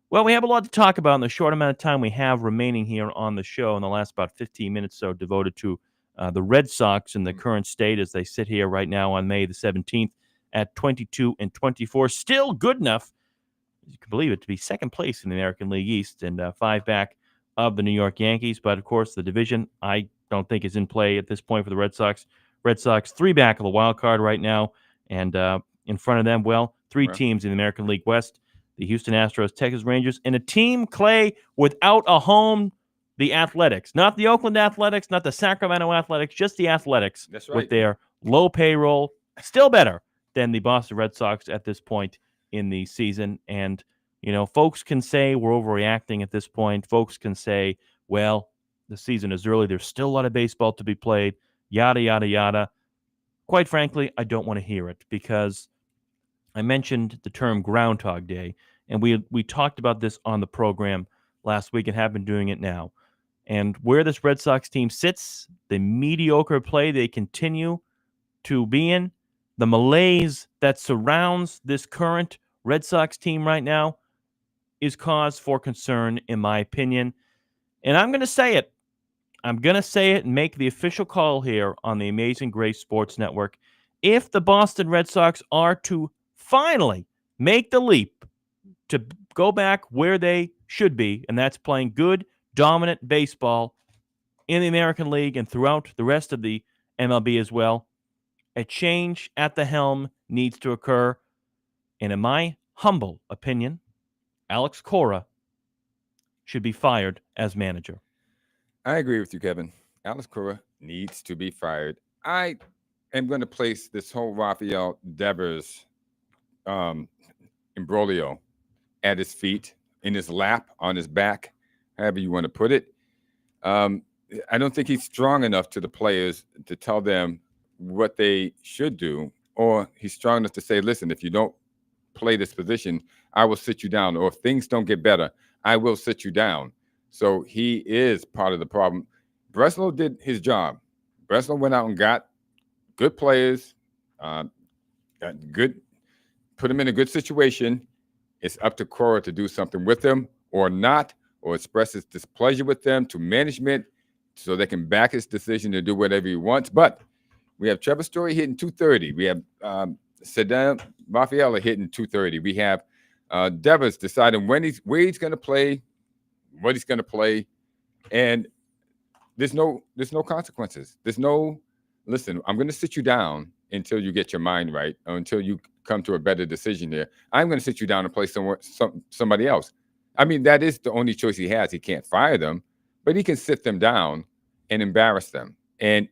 well, we have a lot to talk about in the short amount of time we have remaining here on the show. In the last about 15 minutes or so devoted to the Red Sox in the current state as they sit here right now on May the 17th at 22-24, still good enough, you can believe it, to be second place in the American League East and 5 back of the New York Yankees. But of course, the division I don't think is in play at this point for the Red Sox. Red Sox 3 back of the wild card right now, and in front of them, well, 3 teams in the American League West: the Houston Astros, Texas Rangers, and a team, Clay, without a home, the Athletics. Not the Oakland Athletics, not the Sacramento Athletics, just the Athletics. That's right. With their low payroll, still better than the Boston Red Sox at this point in the season. And, you know, folks can say we're overreacting at this point. Folks can say, well, the season is early. There's still a lot of baseball to be played, yada, yada, yada. Quite frankly, I don't want to hear it because I mentioned the term Groundhog Day, and we talked about this on the program last week and have been doing it now. And where this Red Sox team sits, the mediocre play they continue to be in, the malaise that surrounds this current Red Sox team right now is cause for concern, in my opinion. And I'm going to say it. I'm going to say it and make the official call here on the Amazing Grace Sports Network. If the Boston Red Sox are to finally make the leap to go back where they should be, and that's playing good, dominant baseball in the American League and throughout the rest of the MLB as well, a change at the helm needs to occur. And in my humble opinion, Alex Cora should be fired as manager. I agree with you, Kevin. Alex Cora needs to be fired. I am going to place this whole Rafael Devers imbroglio at his feet, in his lap, on his back, however you want to put it. I don't think he's strong enough to the players to tell them what they should do, or he's strong enough to say, listen, if you don't play this position, I will sit you down, or if things don't get better, I will sit you down. So he is part of the problem. Breslow did his job. Breslow went out and got good players, put them in a good situation. It's up to Cora to do something with them or not, or express his displeasure with them to management so they can back his decision to do whatever he wants. But we have Trevor Story hitting .230. We have Cedar Rafael hitting .230. We have Devers deciding where he's going to play, what he's going to play, and there's no consequences. There's no, listen, I'm going to sit you down until you get your mind right, or until you come to a better decision here. I'm going to sit you down and play somebody else. I mean, that is the only choice he has. He can't fire them, but he can sit them down and embarrass them. And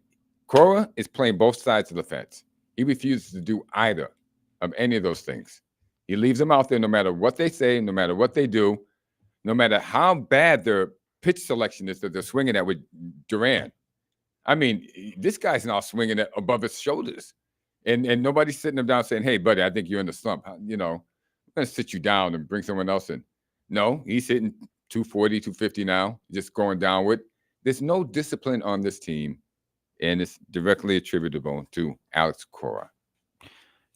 Cora is playing both sides of the fence. He refuses to do either of any of those things. He leaves them out there no matter what they say, no matter what they do, no matter how bad their pitch selection is that they're swinging at with Duran. I mean, this guy's now swinging it above his shoulders. And nobody's sitting him down saying, hey, buddy, I think you're in the slump. You know, I'm going to sit you down and bring someone else in. No, he's hitting 240, 250 now, just going downward. There's no discipline on this team, and it's directly attributable to Alex Cora.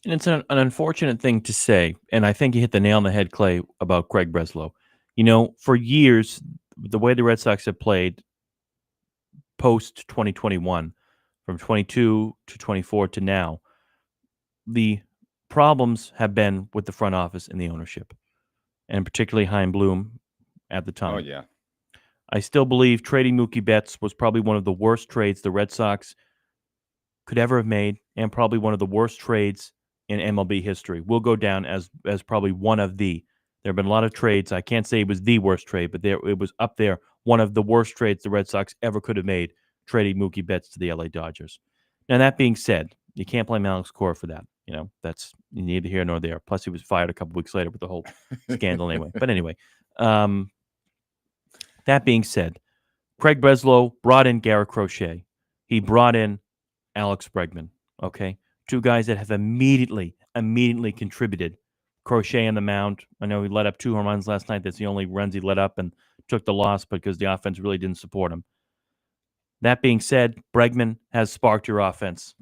And it's an unfortunate thing to say, and I think you hit the nail on the head, Clay, about Craig Breslow. You know, for years, the way the Red Sox have played post-2021, from 22 to 24 to now, the problems have been with the front office and the ownership, and particularly Chaim Bloom at the time. Oh, yeah. I still believe trading Mookie Betts was probably one of the worst trades the Red Sox could ever have made, and probably one of the worst trades in MLB history. Will go down as probably one of the. There have been a lot of trades. I can't say it was the worst trade, but it was up there. One of the worst trades the Red Sox ever could have made, trading Mookie Betts to the LA Dodgers. Now, that being said, you can't blame Alex Cora for that. You know, that's neither here nor there. Plus, he was fired a couple weeks later with the whole scandal anyway. But anyway, that being said, Craig Breslow brought in Garrett Crochet. He brought in Alex Bregman. Okay, two guys that have immediately contributed. Crochet on the mound. I know he let up 2 home runs last night. That's the only runs he let up and took the loss because the offense really didn't support him. That being said, Bregman has sparked your offense.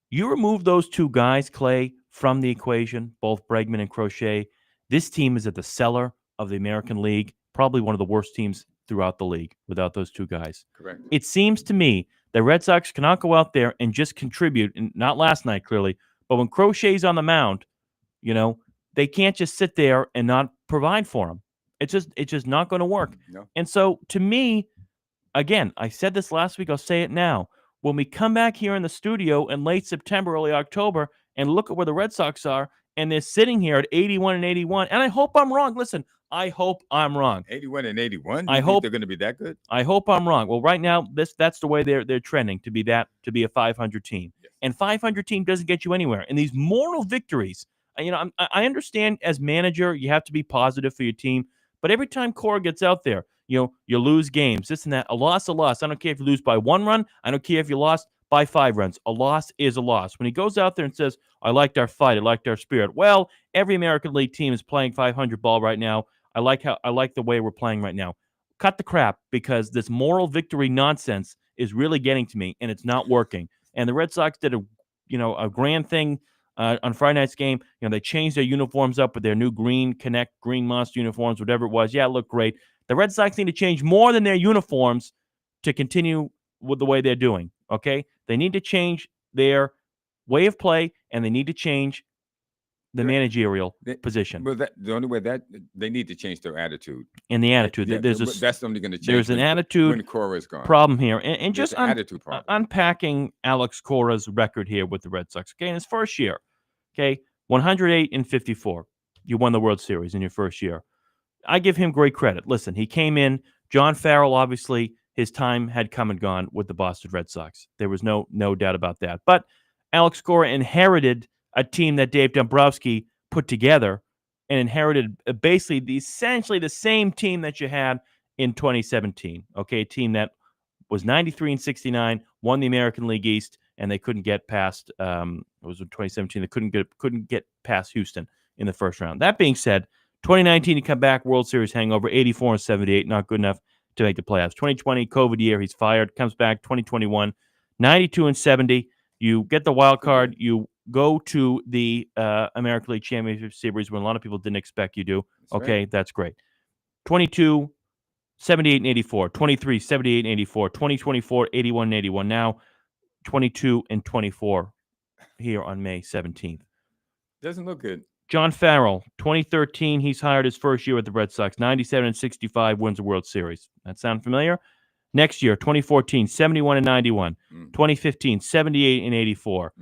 You remove those two guys, Clay, from the equation, both Bregman and Crochet. This team is at the cellar of the American League, probably one of the worst teams throughout the league without those two guys. Correct. It seems to me the Red Sox cannot go out there and just contribute, and not last night, clearly, but when Crochet's on the mound, they can't just sit there and not provide for him. It's just not going to work. No. And so, to me, again, I said this last week, I'll say it now. When we come back here in the studio in late September, early October, and look at where the Red Sox are, and they're sitting here at 81 and 81, and I hope I'm wrong. Listen, I hope I'm wrong. 81 and 81? I hope they're going to be that good? I hope I'm wrong. Well, right now, that's the way they're trending to be a 500 team. Yes. And 500 team doesn't get you anywhere. And these moral victories, I understand as manager, you have to be positive for your team. But every time Cora gets out there, you lose games, this and that. A loss. I don't care if you lose by 1 run. I don't care if you lost by 5 runs. A loss is a loss. When he goes out there and says, I liked our fight, I liked our spirit. Well, every American League team is playing 500 ball right now. I like the way we're playing right now. Cut the crap, because this moral victory nonsense is really getting to me, and it's not working. And the Red Sox did a grand thing on Friday night's game. They changed their uniforms up with their new Green Monster uniforms, whatever it was. Yeah, it looked great. The Red Sox need to change more than their uniforms to continue with the way they're doing, okay? They need to change their way of play, and they need to change the managerial position. Well, the only way that they need to change their attitude. And the attitude. Yeah, that's only going to change. There's an attitude when Cora is gone. problem here. And just attitude problem. Unpacking Alex Cora's record here with the Red Sox. Okay, in his first year, 108 and 54. You won the World Series in your first year. I give him great credit. Listen, he came in. John Farrell, obviously, his time had come and gone with the Boston Red Sox. There was no doubt about that. But Alex Cora inherited a team that Dave Dombrowski put together, and inherited basically essentially the same team that you had in 2017. Okay, a team that was 93 and 69, won the American League East, and they couldn't get past. It was in 2017. They couldn't get past Houston in the first round. That being said, 2019 he come back, World Series hangover, 84 and 78, not good enough to make the playoffs. 2020 COVID year, he's fired. Comes back 2021, 92 and 70. You get the wild card. You go to the American League Championship Series when a lot of people didn't expect you to. That's great. 22, 78 and 84. 23, 78 and 84. 2024, 81 and 81. Now 22 and 24 here on May 17th. Doesn't look good. John Farrell, 2013, he's hired his first year with the Red Sox. 97 and 65, wins the World Series. That sound familiar? Next year, 2014, 71 and 91. 2015, 78 and 84.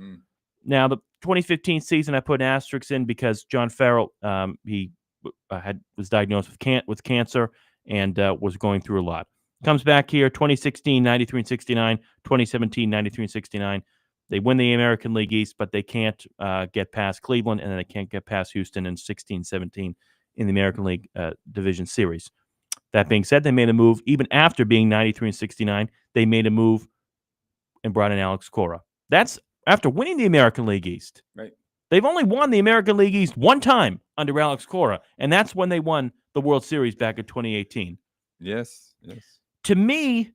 Now, the 2015 season, I put an asterisk in because John Farrell, he was diagnosed with cancer and was going through a lot. Comes back here, 2016, 93 and 69. 2017, 93 and 69. They win the American League East, but they can't get past Cleveland, and then they can't get past Houston in 16-17 in the American League Division Series. That being said, they made a move. Even after being 93 and 69, they made a move and brought in Alex Cora. That's after winning the American League East. Right. They've only won the American League East one time under Alex Cora, and that's when they won the World Series back in 2018. Yes. To me,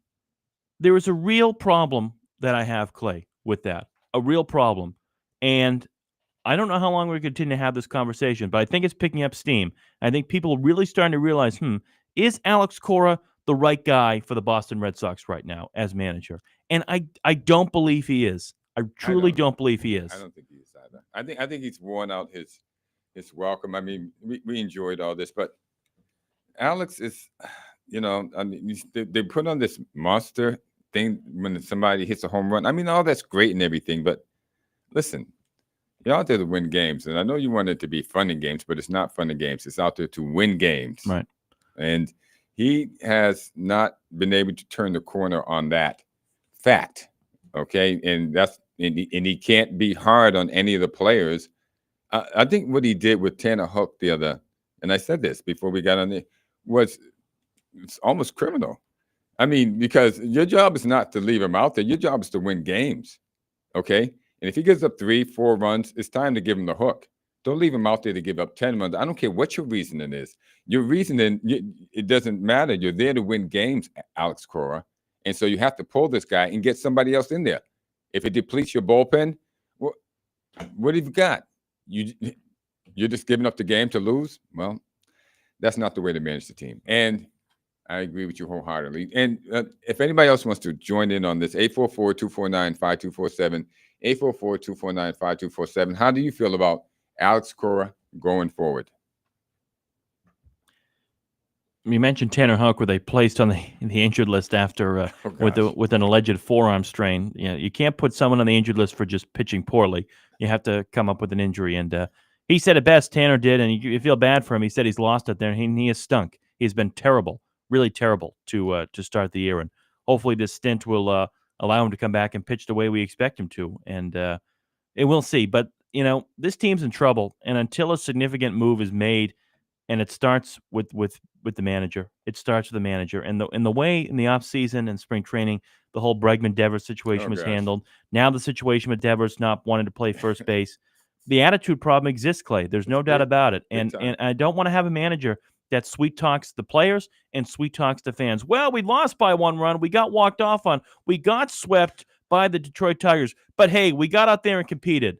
there is a real problem that I have, Clay, with that. A real problem. And I don't know how long we continue to have this conversation, but I think it's picking up steam. I think people are really starting to realize, is Alex Cora the right guy for the Boston Red Sox right now as manager? And I don't believe he is. I truly don't believe he is. I don't think he is either. I think he's worn out his welcome. I mean, we enjoyed all this, but Alex is, they put on this monster thing when somebody hits a home run. I mean, all that's great and everything, but listen, you're out there to win games. And I know you want it to be fun in games, but it's not fun in games. It's out there to win games. Right. And he has not been able to turn the corner on that fact. Okay. And he can't be hard on any of the players. I think what he did with Tanner Hook and I said this before we got on there, it's almost criminal. I mean, because your job is not to leave him out there. Your job is to win games. okay? And if he gives up 3-4 runs, it's time to give him the hook. Don't leave him out there to give up 10 runs. I don't care what your reasoning is. Your reasoning, it doesn't matter. You're there to win games, Alex Cora. And so you have to pull this guy and get somebody else in there. If it depletes your bullpen, what have you got? You're just giving up the game to lose? Well, that's not the way to manage the team. And I agree with you wholeheartedly. And if anybody else wants to join in on this, 844-249-5247, 844-249-5247. How do you feel about Alex Cora going forward? You mentioned Tanner Houck, where they placed on the injured list after with an alleged forearm strain. You know, you can't put someone on the injured list for just pitching poorly. You have to come up with an injury. And he said it best, Tanner did, and you feel bad for him. He said he's lost it there, and he has stunk. He's been terrible, really terrible to start the year. And hopefully this stint will allow him to come back and pitch the way we expect him to. And we'll see. But, you know, this team's in trouble. And until a significant move is made, and it starts with the manager. It starts with the manager. And the way in the offseason and spring training, the whole Bregman-Devers situation was handled. Now the situation with Devers not wanting to play first base. The attitude problem exists, Clay. There's no doubt about it. And I don't want to have a manager that sweet talks the players and sweet talks the fans. Well, we lost by 1 run. We got walked off on. We got swept by the Detroit Tigers. But, hey, we got out there and competed.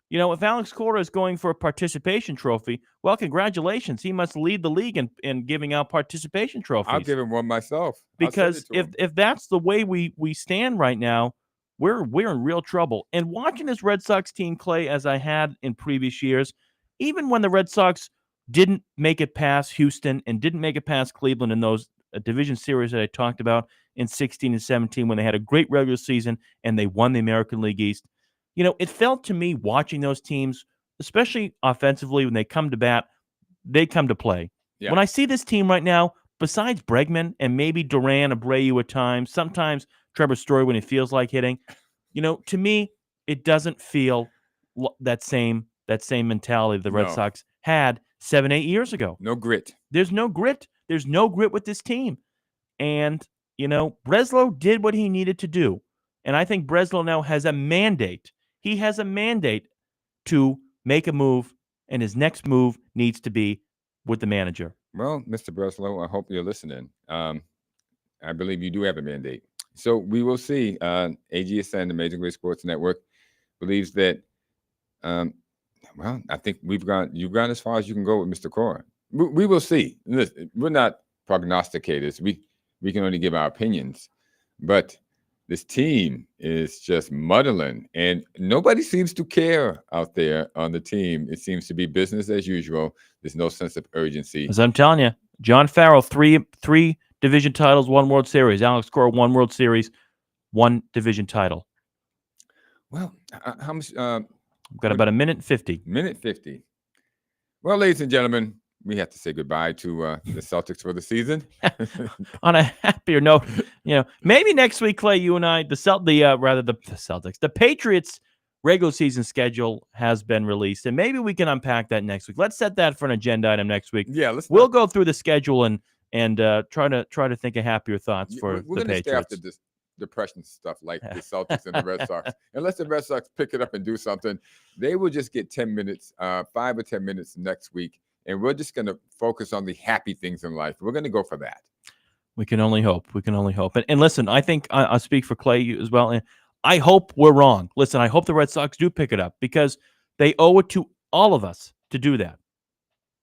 You know, if Alex Cora is going for a participation trophy, well, congratulations. He must lead the league in giving out participation trophies. I'll give him one myself. Because if that's the way we stand right now, we're in real trouble. And watching this Red Sox team, Clay, as I had in previous years, even when the Red Sox didn't make it past Houston and didn't make it past Cleveland in those division series that I talked about in 16 and 17, when they had a great regular season and they won the American League East, you know, it felt to me watching those teams, especially offensively, when they come to bat, they come to play. Yeah. When I see this team right now, besides Bregman and maybe Duran, Abreu at times, sometimes Trevor Story when he feels like hitting, you know, to me, it doesn't feel that same mentality the Red Sox had 7-8 years ago. No grit. There's no grit. There's no grit with this team. And, you know, Breslow did what he needed to do. And I think Breslow now has a mandate. He has a mandate to make a move, and his next move needs to be with the manager. Well, Mr. Breslow, I hope you're listening. I believe you do have a mandate. So we will see. AGSN, Amazing Grace Sports Network, believes that, well, I think you've gone as far as you can go with Mr. Cora. We will see. Listen, we're not prognosticators. We can only give our opinions. But this team is just muddling, and nobody seems to care out there on the team. It seems to be business as usual. There's no sense of urgency. As I'm telling you, John Farrell, three division titles, 1 World Series. Alex Cora, 1 World Series, 1 division title. Well, how much? We've got about a minute and 50. Minute 50. Well, ladies and gentlemen, we have to say goodbye to the Celtics for the season. On a happier note, you know, maybe next week, Clay, you and I, the Celtics, the Patriots' regular season schedule has been released, and maybe we can unpack that next week. Let's set that for an agenda item next week. Yeah, we'll go through the schedule and try to think of happier thoughts for the Patriots. We're going to stay after this depression stuff like the Celtics and the Red Sox. Unless the Red Sox pick it up and do something, they will just get 10 minutes, 5 or 10 minutes next week. And we're just going to focus on the happy things in life. We're going to go for that. We can only hope. And listen, I think I'll speak for Clay as well. And I hope we're wrong. Listen, I hope the Red Sox do pick it up because they owe it to all of us to do that.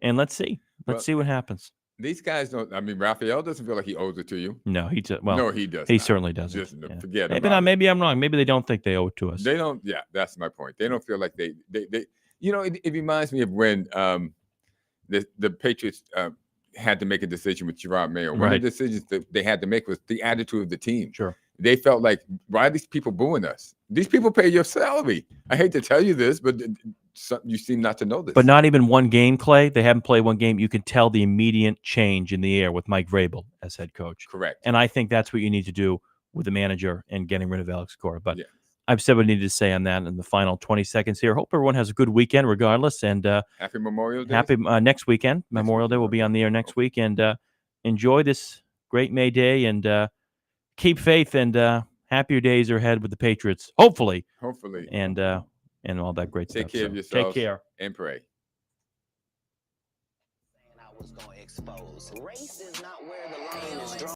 And let's see. Let's see what happens. These guys don't. I mean, Rafael doesn't feel like he owes it to you. No, he does. No, he does. He certainly doesn't. Just forget maybe not. Maybe I'm wrong. Maybe they don't think they owe it to us. They don't. Yeah, that's my point. They don't feel like they. You know, it reminds me of when the Patriots had to make a decision with Gerard Mayo. One of the decisions that they had to make was the attitude of the team. Sure. They felt like, why are these people booing us? These people pay your salary. I hate to tell you this, but you seem not to know this. But not even one game, Clay. They haven't played one game. You can tell the immediate change in the air with Mike Vrabel as head coach. Correct. And I think that's what you need to do with the manager and getting rid of Alex Cora. But I've said what I needed to say on that in the final 20 seconds here. Hope everyone has a good weekend regardless. And happy Memorial Day. Happy next weekend. Memorial Day will be on the air next week. And enjoy this great May Day and keep faith and happier days are ahead with the Patriots, hopefully, Hopefully. and all that great Take stuff. care So of yourselves. Take care. And pray. I was gonna expose. Race is not where the line is drawn.